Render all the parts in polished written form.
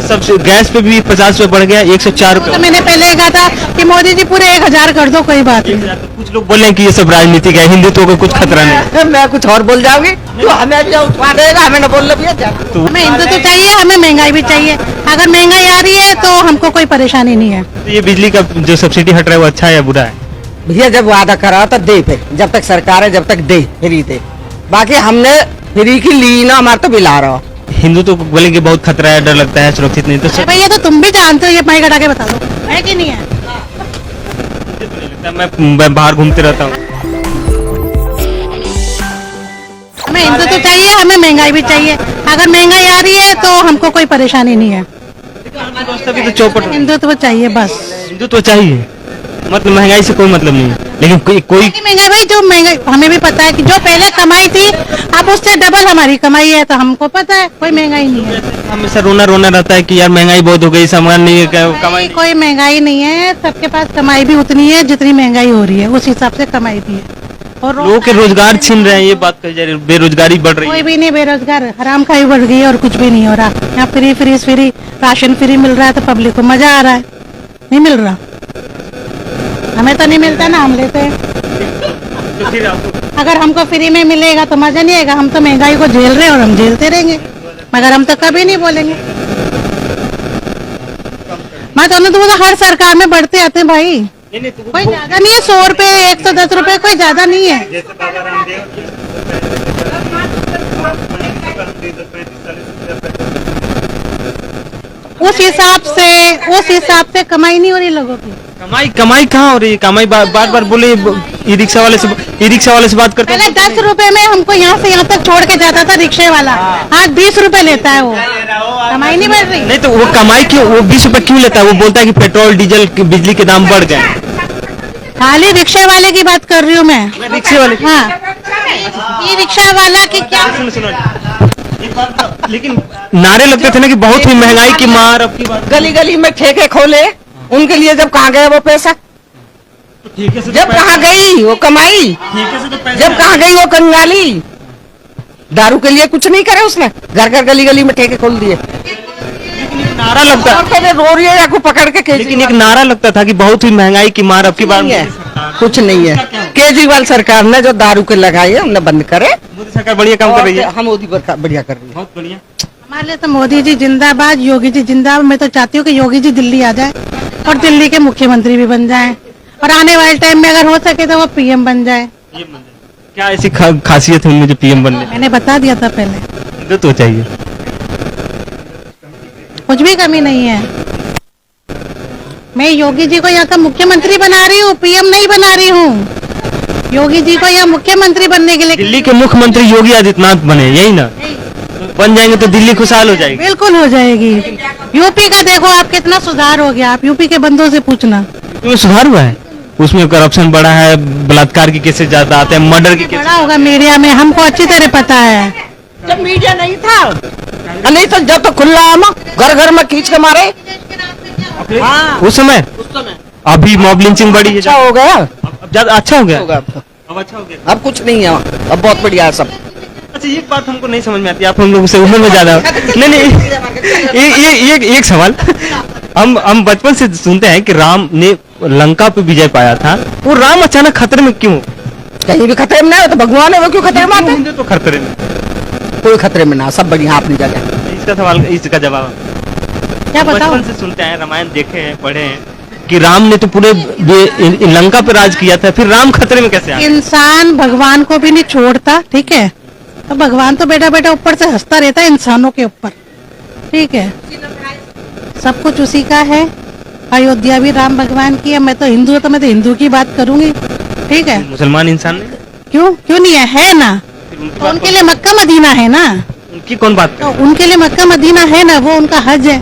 सबसे गैस पे भी 50 रुपए बढ़ गया, 104 रुपए। तो मैंने पहले कहा था कि मोदी जी पूरे 1000 कर दो, कोई बात नहीं। कुछ लोग बोले हैं कि ये सब राजनीतिक है, हिंदुत्व को कुछ खतरा नहीं। मैं कुछ और बोल जाऊंगी तो हमें भी उठवा देगा, हमें न बोल भैया। तो हमें हिंदुत्व चाहिए, हमें महंगाई भी चाहिए। अगर महंगाई आ रही है तो हमको कोई परेशानी नहीं है। तो ये बिजली का जो सब्सिडी हट रहा है वो अच्छा है या बुरा है? भैया जब वादा करा तो दे, पे जब तक सरकार है जब तक दे, फ्री दे। बाकी हमने फ्री की ली ना, हमारे तो बिल आ रहा। हिंदुत्व को बोलेंगे बहुत खतरा है, डर लगता है, सुरक्षित नहीं। तो भैया तो तुम भी जानते हो, ये माइक हटा के बता दो, है कि नहीं है? मैं बाहर घूमते रहता हूँ। हमें हिंदुत्व चाहिए, हमें महंगाई भी चाहिए। अगर महंगाई आ रही है तो हमको कोई परेशानी नहीं है। भी तो चौपट। हिंदुत्व चाहिए बस। हिंदुत्व चाहिए, मतलब महंगाई से कोई मतलब नहीं है। लेकिन कोई महंगाई भाई, जो महंगाई हमें भी पता है कि जो पहले कमाई थी अब उससे डबल हमारी कमाई है, तो हमको पता है कोई महंगाई नहीं है। हमेशा रोना रहता है कि यार महंगाई बहुत हो गई, सामान नहीं है, कमाई नहीं। कोई महंगाई नहीं है, सबके पास कमाई भी उतनी है जितनी महंगाई हो रही है, उस हिसाब से कमाई भी है। और लोगों के रोजगार छीन रहे हैं, ये बात कही जा रही है, बेरोजगारी बढ़ रही है। कोई भी नहीं बेरोजगार, हराम खाई बढ़ गई है और कुछ भी नहीं हो रहा। यहाँ फ्री राशन फ्री मिल रहा है तो पब्लिक को मजा आ रहा है। नहीं मिल रहा, हमें तो नहीं मिलता ना, हम लेते हैं। तो फिर आपको अगर हमको फ्री में मिलेगा तो मजा नहीं आएगा। हम तो महंगाई को झेल रहे हैं और हम झेलते रहेंगे, मगर हम तो कभी नहीं बोलेंगे। मैं तो हर सरकार में बढ़ते आते हैं भाई, कोई ज्यादा नहीं है। 100 रुपए 110 रुपए कोई ज्यादा नहीं है। उस हिसाब से कमाई नहीं हो रही लोगों की। कमाई कहाँ हो रही है? कमाई बार बोले ई रिक्शा वाले से बात करते हैं। पहले 10 रुपए में हमको यहाँ से यहाँ तक छोड़ के जाता था रिक्शे वाला, आज 20 रुपए लेता है। वो कमाई नहीं बढ़ रही। नहीं तो वो कमाई क्यों, वो 20 रुपए क्यों लेता है? वो बोलता है कि पेट्रोल डीजल बिजली के दाम बढ़ गए। खाली रिक्शे वाले की बात कर रही हूँ मैं। रिक्शे वाले? हाँ, ये रिक्शा वाला की क्या। लेकिन नारे लगते थे ना कि बहुत ही महंगाई की मार। अब की बात गली गली में ठेके खोले, उनके लिए जब कहाँ गए वो पैसा? जब कहाँ गई वो कमाई? जब कहाँ गई वो कंगाली? दारू के लिए कुछ नहीं करे उसने, घर गली गली में ठेके खोल दिए। नारा लगता है रो रही है को पकड़ के, लेकिन एक नारा लगता था कि बहुत ही महंगाई की मार। अब की बार कुछ नहीं है। केजरीवाल सरकार ने जो दारू के लगाई है उन्हें बंद करे। मोदी सरकार बढ़िया काम कर रही है। हम मोदी बढ़िया कर रही है, बहुत बढ़िया। हमारे लिए तो मोदी जी जिंदाबाद, योगी जी जिंदाबाद। मैं तो चाहती हूँ कि योगी जी दिल्ली आ जाए और दिल्ली के मुख्यमंत्री भी बन जाए, और आने वाले टाइम में अगर हो सके तो वो पीएम बन जाए। क्या ऐसी खासियत है उनमें जो पीएम बनने? मैंने बता दिया था पहले। तो चाहिए, कुछ भी कमी नहीं है। मैं योगी जी को यहाँ का मुख्यमंत्री बना रही हूँ, पीएम नहीं बना रही हूँ। योगी जी को यहाँ मुख्यमंत्री बनने के लिए। दिल्ली के मुख्यमंत्री योगी आदित्यनाथ बने, यही ना? बन जाएंगे तो दिल्ली खुशहाल हो जाएगी। बिल्कुल हो जाएगी। यूपी का देखो आप, कितना सुधार हो गया। आप यूपी के बंदों से पूछना, उसमें सुधार हुआ है। उसमें करप्शन बढ़ा है, बलात्कार की केसेस ज्यादा आते हैं, मर्डर की केसेस बड़ा होगा मीडिया में, हमको अच्छी तरह पता है। जब मीडिया नहीं था, नहीं तो जब तो खुला हम घर में खींच के मारे। हाँ, उस समय अभी मॉब लिंचिंग बढ़ी है। अच्छा हो गया, अब ज्यादा अच्छा हो गया। अब अच्छा हो गया। अब कुछ नहीं है, अब बहुत बढ़िया है सब। अच्छा, एक बात हमको नहीं समझ में आती, आप हम लोगों से उम्र में ज्यादा। नहीं, एक सवाल। हम बचपन से सुनते हैं कि राम ने लंका पे विजय पाया था, वो राम अचानक खतरे में क्यों? कहीं भी खतरे में नहीं, तो भगवान है, वो क्यों खतरे में आते हैं? तो खतरे में, कोई खतरे में ना, सब बढ़िया अपनी जगह। इसका सवाल, इसका जवाब क्या बताओ? बचपन से सुनते हैं, रामायण देखे हैं, पढ़े हैं कि राम ने तो पूरे लंका पे राज किया था, फिर राम खतरे में कैसे आए? इंसान भगवान को भी नहीं छोड़ता, ठीक है? तो भगवान तो बेटा ऊपर से हंसता रहता है इंसानों के ऊपर, ठीक है? सब कुछ उसी का है। अयोध्या भी राम भगवान की है। मैं तो हिंदू हूँ तो मैं तो हिंदू की बात करूंगी, ठीक है? मुसलमान इंसान ने क्यों नहीं है ना? तो उनके लिए मक्का मदीना है ना। उनकी कौन बात तो उनके लिए मक्का मदीना है ना, वो उनका हज है।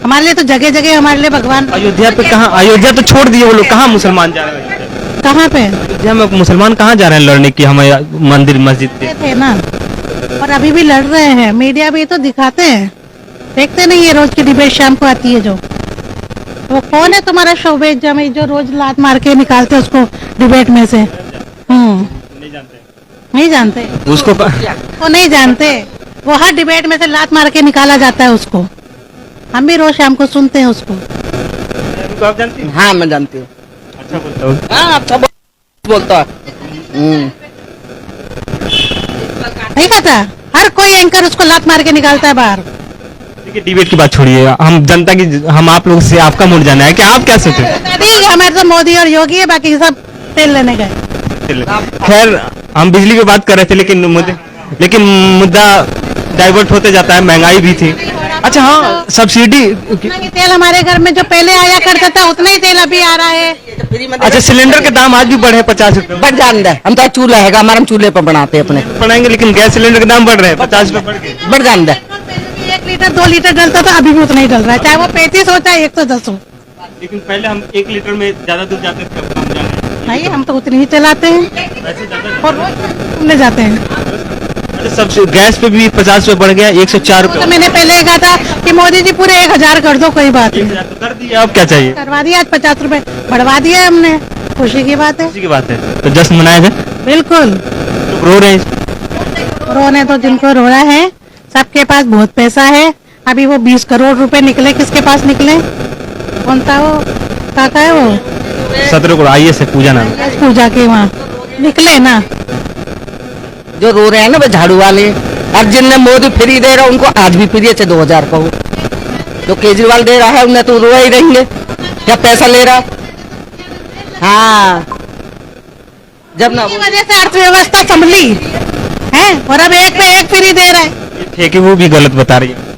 हमारे लिए तो जगह जगह हमारे लिए भगवान। अयोध्या पे कहाँ? अयोध्या तो छोड़ दिए वो लोग, कहाँ मुसलमान जा रहे हैं? कहाँ पे? अयोध्या में मुसलमान कहाँ जा रहे हैं लड़ने की हमारे मंदिर मस्जिद पे? थे ना, और अभी भी लड़ रहे हैं। मीडिया भी तो दिखाते हैं, देखते नहीं है? रोज की डिबेट शाम को आती है जो। वो कौन है तुम्हारा शोभेज जमी जो रोज लात मार के निकालते उसको डिबेट में से? नहीं जानते उसको, वो नहीं जानते। वो हर डिबेट में से लात मार के निकाला जाता है उसको। हम भी रोज शाम को सुनते हैं उसको। उनको आप जानती हैं? हाँ मैं जानती हूँ। अच्छा बोलता हूँ। हाँ अच्छा बोलता है। नहीं कहता, हर कोई एंकर उसको लात मार के निकालता है बाहर। देखिए डिबेट की बात छोड़िए, हम जनता की, हम आप लोग से आपका मूड जाना है कि आप क्या सोचते हैं? ठीक है, हमारे तो मोदी और योगी है, बाकी सब तेल लेने गए। खैर हम बिजली की बात कर रहे थे, लेकिन मुद्दा डाइवर्ट होते जाता है। महंगाई भी थी। अच्छा हाँ, सब्सिडी। उतना ही तेल हमारे घर में जो पहले आया करता था उतना ही तेल अभी आ रहा है। अच्छा, सिलेंडर के दाम आज भी बढ़े 50 रुपए बढ़ जान दे, हम तो चूल्हा है हमारा, हम चूल्हे पर बनाते हैं अपने। बढ़ाएंगे, लेकिन गैस सिलेंडर के दाम बढ़ रहे हैं, 50 रुपए बढ़ गए। बढ़ जान दे। 1 लीटर 2 लीटर डलता था, अभी भी उतना ही डल रहा है, चाहे वो 35 हो चाहे 110 हो। लेकिन पहले हम 1 लीटर में ज्यादा दूर जाते थे, अब कम जाने। भाई हम तो उतनी ही चलाते हैं वैसे ज्यादा। और रोज घूमने जाते हैं। अच्छा, सब गैस पे भी 50 रुपए बढ़ गया, 104 तो रुपए। मैंने पहले ही कहा था कि मोदी जी पूरे 1000 कर दो, कोई बात नहीं। तो कर दिया, अब क्या चाहिए? करवा दिया, आज 50 रुपए बढ़वा दिया हमने, खुशी की बात है। इसी की बात है, तो जश्न मनाया जाए। बिल्कुल, लोग रो रहे हैं। रोने तो जिनको रोना है, सबके पास बहुत पैसा है। अभी वो 20 करोड़ रुपए निकले, किसके पास निकले? कौन था वो काका है वो 17 करोड़ आइए से पूजा नाम। पूजा के वहाँ निकले ना। जो रो रहे हैं ना वो झाड़ू वाले, अब जिनने मोदी फ्री दे रहा उनको आज भी फ्री है, 2000 का हो। जो केजरीवाल दे रहा है उन्हें तो रो ही रहेंगे, क्या पैसा ले रहा। हाँ जब ना इसी वजह से अर्थव्यवस्था संभली है, और अब एक पे एक फ्री दे रहा है। ठेके वो भी गलत बता रही है।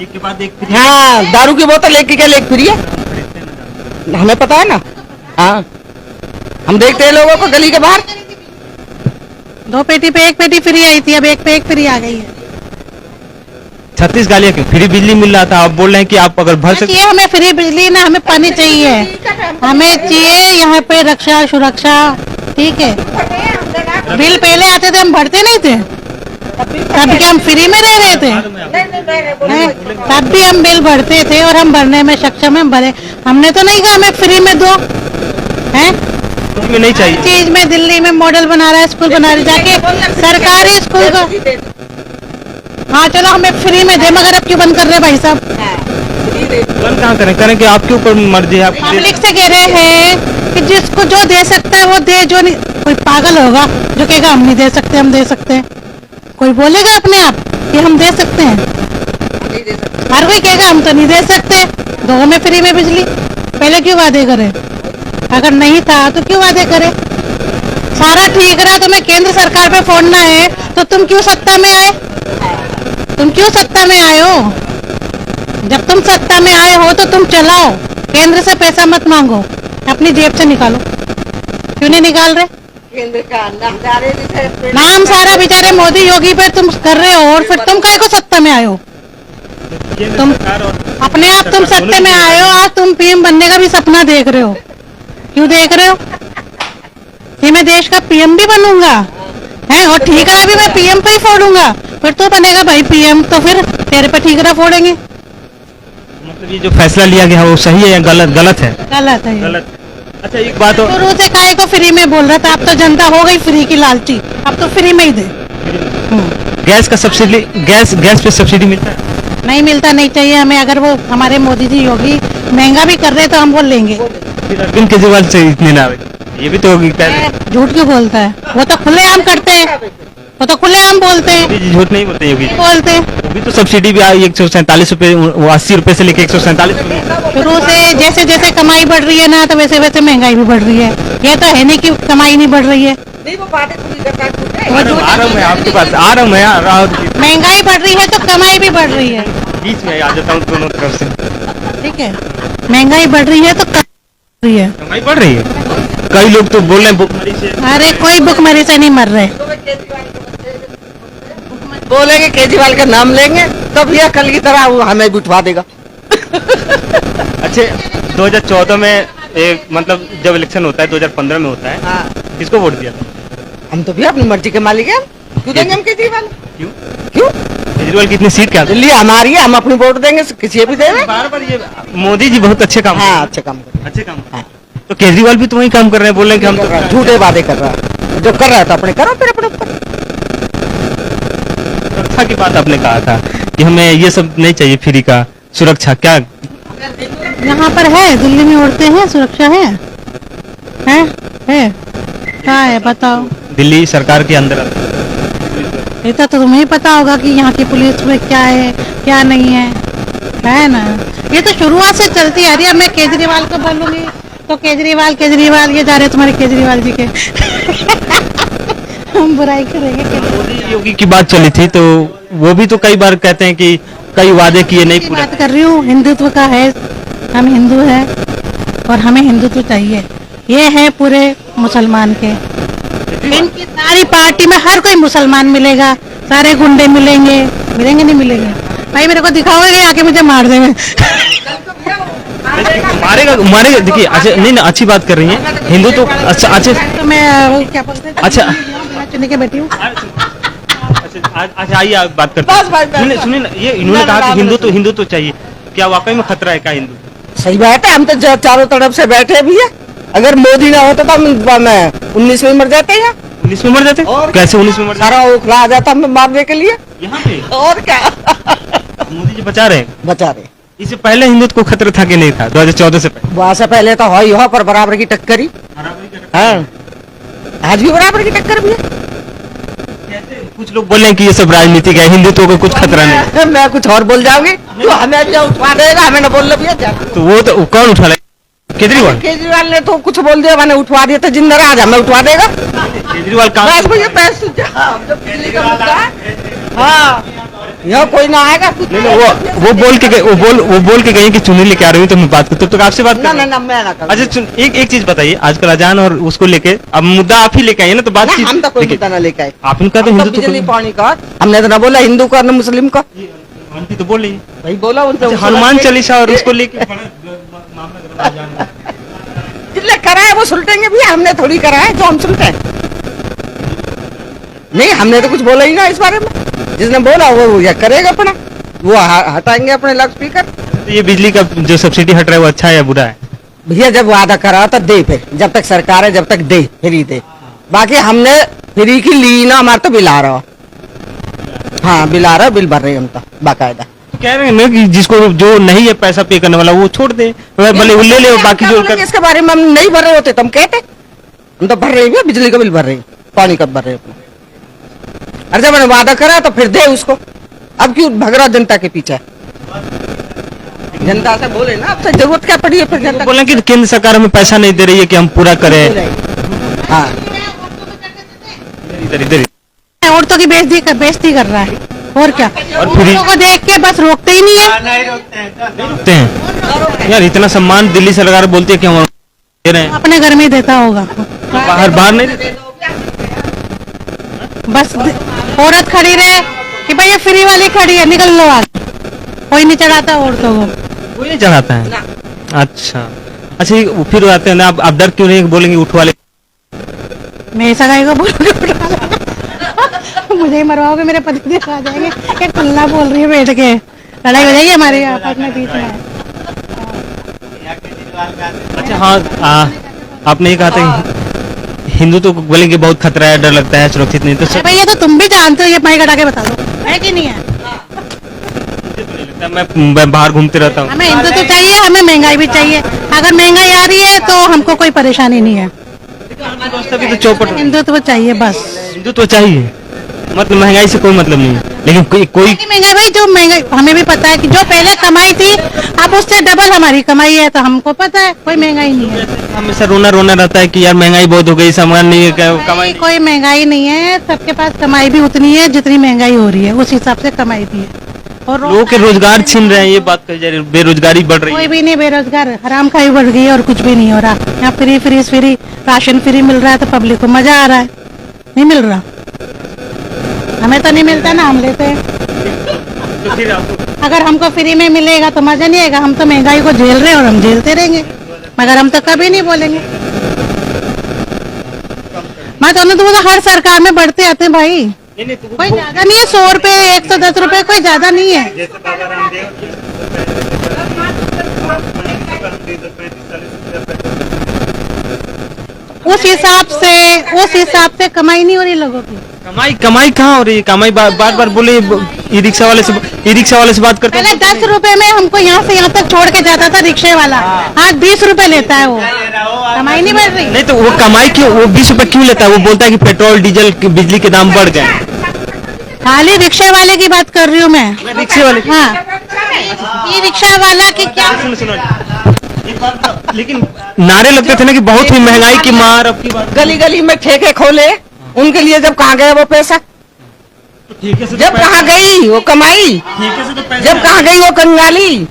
एक के बाद एक फ्री। हाँ दारू की बोतल एक की क्या एक फ्री है, हमें पता है ना। हाँ हम देखते हैं लोगों को गली के बाहर। 2 पेटी पे 1 पेटी फ्री आई थी, अब 1 पे 1 फ्री आ गई है। 36 गालियां क्यों? फ्री बिजली मिल रहा था, आप बोल रहे हैं कि आप अगर भर सकते। चाहिए हमें फ्री बिजली ना, हमें पानी चाहिए, हमें चाहिए यहाँ पे रक्षा सुरक्षा। ठीक है, बिल पहले आते थे हम भरते नहीं थे, तब क्या हम फ्री में रह रहे थे? हैं? तब भी हम बिल भरते थे और हम भरने में सक्षम है, भरे। हमने तो नहीं कहा हमें फ्री में दो, हैं? फ्री में नहीं चाहिए। चीज में दिल्ली में मॉडल बना रहा है, स्कूल बना रहा है, जाके सरकारी स्कूल का। हाँ चलो हमें फ्री में दे, मगर अब क्यों बंद कर रहे भाई साहब? बंद कहाँ करें कि आपके ऊपर मर्जी है। आप पब्लिक से कह रहे हैं कि जिसको जो दे सकता है वो दे, जो नहीं। कोई पागल होगा जो कहेगा हम नहीं दे सकते, हम दे सकते हैं? कोई बोलेगा अपने आप कि हम दे सकते हैं? हर कोई कहेगा हम तो नहीं दे सकते, दो हमें फ्री में बिजली। पहले क्यों वादे करे? अगर नहीं था तो क्यों वादे करे? सारा ठीक रहा, तुम्हें केंद्र सरकार पे फोड़ना है तो तुम क्यों सत्ता में आए? तुम क्यों सत्ता में आए हो? जब तुम सत्ता में आए हो तो तुम चलाओ, केंद्र से पैसा मत मांगो, अपनी जेब से निकालो। क्यों नहीं निकाल रहे? केंद्र का नाम सारा बेचारे मोदी योगी पे तुम कर रहे हो, और फिर तुम काहे को सत्ता में आए हो? तुम अपने आप तुम सत्ता में आए हो, आज तुम पीएम बनने का भी सपना देख रहे हो। क्यों देख रहे हो? कि मैं देश का पीएम भी बनूंगा है, और ठीकरा भी मैं पीएम पे ही फोड़ूंगा। फिर तो बनेगा भाई पीएम, तो फिर तेरे पे ठीकरा फोड़ेंगे। मतलब ये जो फैसला लिया गया है वो सही है या गलत? गलत है। गलत है ये। गलत। अच्छा एक बात और, शुरू से काहे को फ्री में बोल रहा था? अब तो जनता हो गई फ्री की लालची, अब तो फ्री में ही दे। गैस का सब्सिडी, गैस पे सब्सिडी मिलता है? नहीं मिलता, नहीं चाहिए हमें। अगर वो हमारे मोदी जी योगी महंगा भी कर रहे हैं तो हम वो लेंगे। फिर अरविंद केजरीवाल से इतने ना आए, ये भी तो होगी। झूठ क्यों बोलता है? वो तो खुलेआम करते हैं, वो तो खुलेआम बोलते हैं। मोदी जी झूठ नहीं बोलते योगी जी। बोलते हैं वो भी तो सब्सिडी भी आई 147 रुपए, वो 80 रुपए से लेके 147। शुरू से जैसे जैसे कमाई बढ़ रही है ना, तो वैसे वैसे महंगाई भी बढ़ रही है। ये तो है नहीं कि कमाई नहीं बढ़ रही है। आ रहा हूँ मैं आपके पास, आ रहा हूँ मैं। महंगाई बढ़ रही है तो कमाई भी बढ़ रही है। बीच में आ जाता हूँ दोनों तरफ से। ठीक है, महंगाई बढ़ रही है तो कमाई बढ़ रही है। कमाई बढ़ रही है। कई लोग तो बोल रहे हैं भुखमरी से। अरे कोई भुखमरी से नहीं मर रहे। बोलेंगे केजरीवाल का नाम लेंगे तो भैया कल की तरह वो हमें भी उठवा देगा। अच्छे 2014 में एक मतलब जब इलेक्शन होता है 2015 में होता है, हाँ किसको वोट दिया था? हम तो भैया अपनी मर्जी के मालिक हैं, क्यों देंगे हम केजरीवाल? क्यों? क्यों? केजरीवाल की इतनी सीट क्या? दिल्ली हमारी है, हम अपनी वोट देंगे, किसी भी देंगे। बार बार ये मोदी जी बहुत अच्छे काम हाँ अच्छे काम कर अच्छे काम। हाँ। तो केजरीवाल भी तो वही काम कर रहे हैं, बोल रहे हैं कि हम तो झूठे वादे कर रहा है, जो कर रहा है तो अपने करो फिर अपने ऊपर। सुरक्षा की बात आपने कहा था कि हमें ये सब नहीं चाहिए फ्री का सुरक्षा, क्या यहाँ पर है, दिल्ली में औरतें हैं, सुरक्षा है? है क्या है बताओ? दिल्ली सरकार के अंदर आता है। ये तो तुम्हें ही पता होगा कि यहाँ की पुलिस में क्या है क्या नहीं है ना? ये तो शुरुआत से चलती आ रही है। अब मैं केजरीवाल को बोलूंगी तो केजरीवाल ये जा रहे तुम्हारे केजरीवाल जी के हम बुराई करेंगे। मोदी योगी की बात चली थी तो वो भी तो कई बार कहते हैं कि कई वादे किए नहीं पूरे। बात कर रही हूँ हिंदुत्व का है, हम हिंदू हैं और हमें हिंदुत्व चाहिए। ये है पूरे मुसलमान के, इनकी सारी पार्टी में हर कोई मुसलमान मिलेगा, सारे गुंडे मिलेंगे नहीं मिलेंगे? भाई मेरे को दिखाओगे आके मुझे मार देंगे। मारेगा देखिए। अच्छा नहीं ना, अच्छी बात कर रही हैं हिंदू तो अच्छा अच्छे तो मैं क्या बोलते हैं, अच्छा चुने के बैठी हूँ। अच्छा आइए आप बात करते हैं। सुनिए ना, ये इन्होंने कहा कि हिंदू तो चाहिए, क्या वाकई में खतरा है क्या हिंदू? सही बात है, हम तो चारों तरफ से बैठे भी है। अगर मोदी ना होता तो हम 19 में मर जाते हैं। 19 में मर जाते? कैसे 19 में मर जाते? सारा ओखला आ जाता हमें मारने के लिए। यहाँ पे और क्या मोदी जी बचा रहे हैं। बचा रहे। इससे पहले हिंदुत्व को खतरा था कि नहीं था? 2014 से पहले वहां से पहले तो है यहाँ पर बराबर की टक्कर ही। हाँ, आज भी बराबर की टक्कर भी है। कुछ लोग बोल रहे हैं कि ये सब राजनीतिक है, हिंदुत्व को कुछ खतरा नहीं। मैं कुछ और बोल जाऊंगी तो हमें भी उठवा देगा, हमें न बोल भैया। तो वो तो कौन उठा लेगा? केजरीवाल ने तो कुछ बोल दिया, मैंने उठवा दिया था जिंदा आज हमें उठवा देगा केजरीवाल कहाँ? हाँ, यहाँ कोई ना आएगा। नहीं वो बोल के गए कि चुनी लेके आ रही हूँ तो मैं बात करता हूँ। तो आपसे बात ना मैं ना करूँ। अच्छा एक चीज बताइए, आजकल अजान और उसको लेके अब मुद्दा आप ही लेके आइए ना, तो बात हम तो कोई मुद्दा ना लेके आए। आपने कहा तो हिंदू बिजली पानी का हमने तो ना बोला हिंदू का न मुस्लिम का, आंटी तो बोल रही है। भाई बोला उनसे। हनुमान चालीसा और उसको लेके जिसने करा है वो सुलटेंगे भी, हमने थोड़ी करा है जो हम सुलटे। नहीं, हमने तो कुछ बोला ही ना इस बारे में। जिसने बोला वो ये करेगा अपना, वो हटाएंगे अपने लाउड स्पीकर। तो ये बिजली का जो सब्सिडी हट रहा है वो अच्छा है या बुरा है? भैया जब वादा करा तो दे, फिर जब तक सरकार है जब तक दे, फ्री दे। बाकी हमने फ्री की ली ना, हमारा तो बिल आ रहा। हाँ बिल आ रहा, बिल भर रहे हम तो बाकायदा। तो कह रहे हैं ना कि जिसको जो नहीं है पैसा पे करने वाला वो छोड़ दे, भले वो ले ले, बाकी जो इसके बारे में हम नहीं भर रहे होते तो हम कहते हम तो भर रहे हैं, बिजली का बिल भर रहे हैं, पानी का भर रहे हैं अपना। अरे जब मैंने वादा करा तो फिर दे उसको। अब क्यों भग रहा जनता के पीछे? जनता से बोले ना, आपसे जरूरत क्या पड़ी है फिर जनता? बोले कि केंद्र सरकार हमें पैसा नहीं दे रही है कि हम पूरा करें। हाँ, इधर औरतों की बेइज्जती कर रहा है और क्या। और फ्री को देख के बस रोकते ही नहीं है। रोकते हैं यार, इतना सम्मान दिल्ली सरकार बोलती है कि हम दे रहे हैं, अपने घर में ही देता होगा, बाहर नहीं देते। बस औरत खड़ी रहे कि भाई ये फ्री वाली खड़ी है, निकल लो आगे। कोई नहीं चढ़ाता औरतों को, कोई नहीं चढ़ाता है। अच्छा ये फिर आते हैं ना, आप डर क्यों नहीं बोलेंगे उठवा ले? मैं ऐसा गाय को बोलूंगा मुझे ही मरवाओगे, मेरे पति देव आ जाएंगे। एक पल्ला बोल रही है बैठ के, लड़ाई हो जाएगी हमारे आपस में बीच में। अच्छा हाँ, आपने ये कहा था हिंदू तो बोलेंगे बहुत खतरा है, डर लगता है, सुरक्षित नहीं। तो भैया तो तुम भी जानते हो, ये माइक हटा के बता दो है कि नहीं है? मैं बाहर घूमते रहता हूँ। हमें हिंदू तो चाहिए, हमें महंगाई भी चाहिए। अगर महंगाई आ रही है तो हमको कोई परेशानी नहीं है। तो चौपट हिंदू तो चाहिए, बस हिंदू तो चाहिए, मतलब महंगाई से कोई मतलब नहीं है। लेकिन कोई महंगाई भाई, जो महंगाई हमें भी पता है कि जो पहले कमाई थी अब उससे डबल हमारी कमाई है, तो हमको पता है कोई महंगाई नहीं है। हमेशा रोना रहता है कि यार महंगाई बहुत हो गई, सामान नहीं है, कमाई कोई महंगाई नहीं है। सबके पास कमाई भी उतनी है जितनी महंगाई हो रही है, उस हिसाब से कमाई भी है। और लोगों के रोजगार छीन रहे हैं, ये बात कही जा रही है, बेरोजगारी बढ़ रही है। कोई भी नहीं बेरोजगार, हराम खाई बढ़ गई है और कुछ भी नहीं हो रहा। यहाँ फ्री राशन फ्री मिल रहा है तो पब्लिक को मजा आ रहा है। नहीं मिल रहा, हमें तो नहीं मिलता ना, हम लेते हैं। तो फिर अगर हमको फ्री में मिलेगा तो मजा नहीं आएगा। हम तो महंगाई को झेल रहे हैं और हम झेलते रहेंगे, मगर हम तो कभी नहीं बोलेंगे। मैं तो हर सरकार में बढ़ते आते हैं भाई, कोई ज्यादा नहीं है। 100 रुपए 110 रुपए कोई ज्यादा नहीं है। उस हिसाब से कमाई नहीं हो रही लोगों की। कमाई कमाई कहाँ हो रही है? कमाई बार बार बोले ई रिक्शा वाले से बात करते पहले हैं। 10 रुपए में हमको यहाँ से यहाँ तक छोड़ के जाता था रिक्शे वाला, आज 20 रुपए लेता है वो। कमाई नहीं बढ़ रही। नहीं तो वो कमाई क्यों, वो 20 रुपए क्यों लेता है? वो बोलता है कि पेट्रोल डीजल बिजली के दाम बढ़ गए। खाली रिक्शे वाले की बात कर रही हूँ मैं। रिक्शे वाले की? हाँ, ई रिक्शा वाला की क्या। सुनो लेकिन नारे लगते थे ना कि बहुत ही महंगाई की मार अब की बात। गली गली में ठेके खोले, उनके लिए जब कहाँ गया वो पैसा? ठीक है, जब कहाँ गई वो कमाई? जब कहाँ गई वो कंगाली?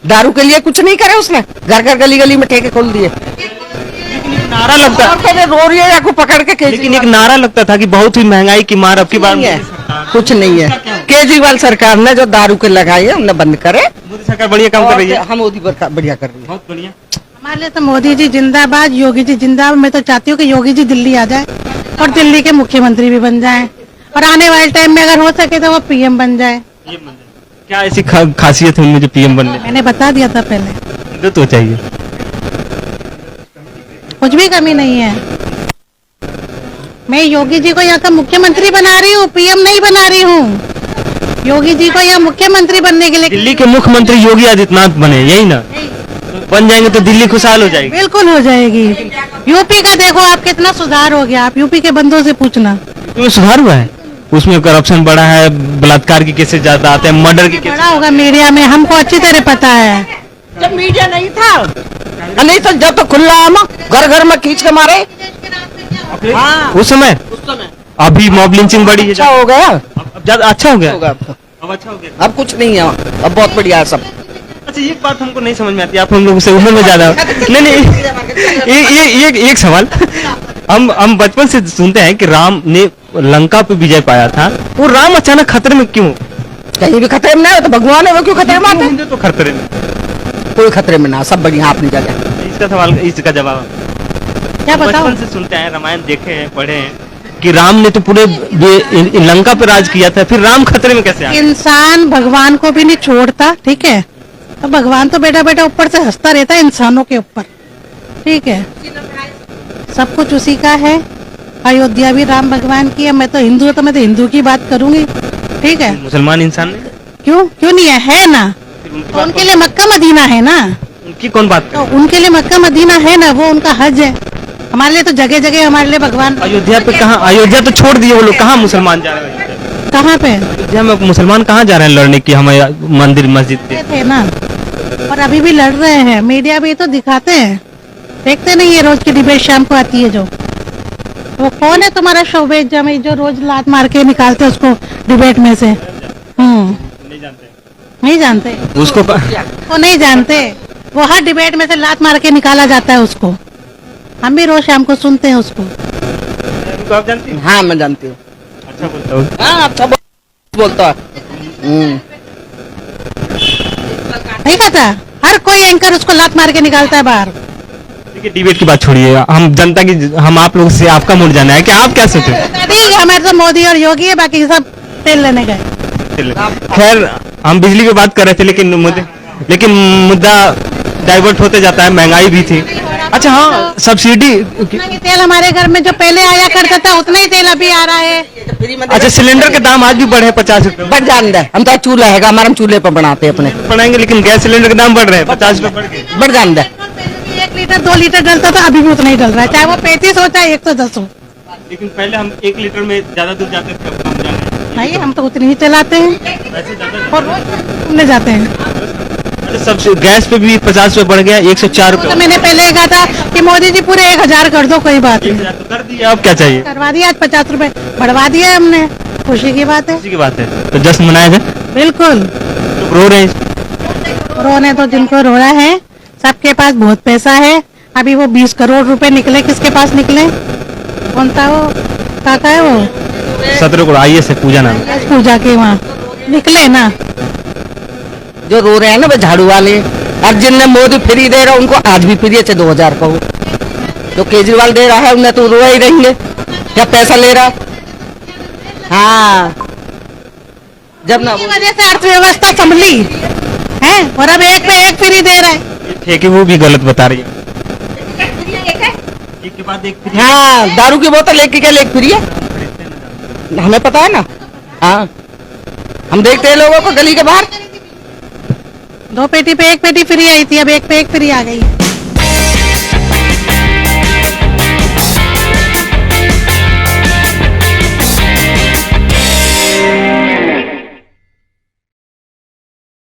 दारू के लिए कुछ नहीं करे उसने, घर घर गली गली में ठेके खोल दिए। नारा लगता और कहते रो रही है या को पकड़ के लेकिन एक नारा लगता था कि बहुत ही महंगाई की मार अब की बार। नहीं है, कुछ नहीं है। केजरीवाल सरकार ने जो दारू के लगाई है उन्हें बंद करे। मोदी सरकार बढ़िया काम कर रही है। हम मोदी पर बढ़िया कर रही है। बहुत बढ़िया। हमारे लिए तो मोदी जी जिंदाबाद, योगी जी जिंदाबाद। मैं तो चाहती हूँ कि योगी जी दिल्ली आ जाए और दिल्ली के मुख्यमंत्री भी बन जाए, और आने वाले टाइम में अगर हो सके तो वो पीएम बन जाए। क्या ऐसी खासियत है उनमें जो पीएम बनने? मैंने बता दिया था पहले, तो चाहिए, कुछ भी कमी नहीं है। मैं योगी जी को यहाँ का मुख्यमंत्री बना रही हूँ, पीएम नहीं बना रही हूँ। योगी जी को यहाँ मुख्यमंत्री बनने के लिए दिल्ली के मुख्यमंत्री योगी आदित्यनाथ बने, यही ना? बन जाएंगे तो दिल्ली खुशहाल हो जाएगी। बिल्कुल हो जाएगी। यूपी का देखो आप कितना सुधार हो गया, आप यूपी के बंदों से पूछना। उसमें सुधार हुआ है, उसमें करप्शन बढ़ा है, बलात्कार की केसेस ज्यादा आते हैं, मर्डर की केसेस। बड़ा होगा मीडिया में, हमको अच्छी तरह पता है। जब मीडिया नहीं था, नहीं तो जब तो खुला आम घर घर में खींच के मारे। हाँ, उस समय अभी मॉब लिंचिंग बढ़ी है। अच्छा हो गया, अब ज्यादा अच्छा हो गया। होगा अब अच्छा हो गया। अब कुछ नहीं है, अब बहुत बढ़िया है सब। अच्छा, एक बात हमको नहीं समझ में आती, आप हम लोग से उम्र में ज्यादा। नहीं, एक सवाल। हम बचपन से सुनते हैं कि राम ने लंका पे विजय पाया था, वो राम अचानक खतरे में क्यों? कहीं भी खतरे में नहीं हो तो भगवान है, वो क्यों खतरे में आते? हिंदू तो खतरे में, कोई खतरे में ना, सब बढ़िया अपनी जगह। इसका सवाल, इसका जवाब क्या बताओ। बचपन से सुनते हैं, रामायण देखे हैं, पढ़े हैं कि राम ने तो पूरे लंका पे राज किया था, फिर राम खतरे में कैसे आए? इंसान भगवान को भी नहीं छोड़ता, ठीक है? तो भगवान तो बेटा बेटा ऊपर से हंसता रहता है इंसानों के ऊपर, ठीक है? सब कुछ उसी का है। अयोध्या भी राम भगवान की है। मैं तो हिंदू हूँ तो मैं तो हिंदू की बात करूंगी, ठीक है? मुसलमान इंसान ने क्यों नहीं है ना? तो उनके लिए मक्का मदीना है ना, उनकी कौन बात तो उनके लिए मक्का मदीना है ना, वो उनका हज है। हमारे लिए तो जगह जगह हमारे लिए भगवान। अयोध्या पे कहाँ? अयोध्या तो छोड़ दिए वो लोग, कहाँ मुसलमान जा रहे हैं? कहाँ पे अयोध्या में मुसलमान कहाँ जा रहे हैं लड़ने की हमारे मंदिर मस्जिद पे? थे ना, और अभी भी लड़ रहे हैं। मीडिया भी तो दिखाते हैं, देखते नहीं है? रोज की डिबेट शाम को आती है जो, वो कौन है तुम्हारा शोभेज जमी जो रोज लात मार के निकालते हैं उसको डिबेट में से? नहीं जानते उसको वो नहीं जानते, वो हर डिबेट में से लात मार के निकाला जाता है उसको। हम भी रोज शाम को सुनते हैं उसको। आप जानती हैं? हाँ मैं जानती हूँ। अच्छा बोलता हूँ। हाँ अच्छा बोलता है। नहीं कहता, हर कोई एंकर उसको लात मार के निकालता है बाहर। देखिए, डिबेट की बात छोड़िए, हम जनता की, हम आप लोग से आपका मूड जाना है कि आप क्या सोचते हैं? ठीक है, हमारे तो मोदी और योगी है, बाकी सब तेल लेने गए। खैर, हम बिजली की बात कर रहे थे, लेकिन मुद्दा डाइवर्ट होते जाता है, महंगाई भी थी। अच्छा हाँ, सब्सिडी। उतना ही तेल हमारे घर में जो पहले आया करता था उतना ही तेल अभी आ रहा है। अच्छा, सिलेंडर के दाम आज भी बढ़े 50 रुपए। बढ़ जान दे, हम तो चूल्हा है हमारे, हम चूल्हे पर बनाते हैं अपने। बढ़ाएंगे, लेकिन गैस सिलेंडर के दाम बढ़ रहे हैं, 50 रुपए बढ़ गए। बढ़ जान दे। 1 लीटर 2 लीटर डलता था, अभी भी उतना ही डल रहा है, चाहे वो 35 हो चाहे 110 हो। लेकिन पहले हम 1 लीटर में ज्यादा दूर जाते थे, अब कम जा रहे हैं। नहीं, हम तो उतनी ही चलाते हैं वैसे ज्यादा। और रोज घूमने जाते हैं। अच्छा, सबसे गैस पे भी 50 रुपए बढ़ गया, 104 रुपए। तो मैंने पहले ही कहा था कि मोदी जी पूरे 1000 कर दो, कोई बात नहीं। 1000 तो कर दिया, अब क्या चाहिए? करवा दिया, आज 50 रुपए बढ़वा दिया हमने, खुशी की बात है। इसी की बात है, तो जश्न मनाया जाए। बिल्कुल, लोग रो रहे हैं। रोने तो जिनको रोना है, सबके पास बहुत पैसा है। अभी वो 20 करोड़ रुपए निकले, किसके पास निकले? कौन था वो, काका है वो 17 करोड़ IAS है, पूजा नाम। पूजा के वहाँ निकले ना। जो रो रहे हैं ना वो झाड़ू वाले, और जिनने मोदी फ्री दे रहा उनको आज भी फ्री है, 2000 का हो। जो केजरीवाल दे रहा है उन्हें तो रो ही रहेंगे, क्या पैसा ले रहा। हाँ, जब ना इसी वजह से अर्थव्यवस्था संभली है, और अब एक पे एक फ्री दे रहा है। ठेके वो भी गलत बता रही है। एक के बाद एक फ्री। हाँ, दारू की बोतल एक की क्या एक फ्री है। हमें पता है ना। हाँ, हम देखते हैं लोगों को गली के बाहर। 2 पेटी पे 1 पेटी फ्री आई थी, अब 1 पे 1 फ्री आ गई है।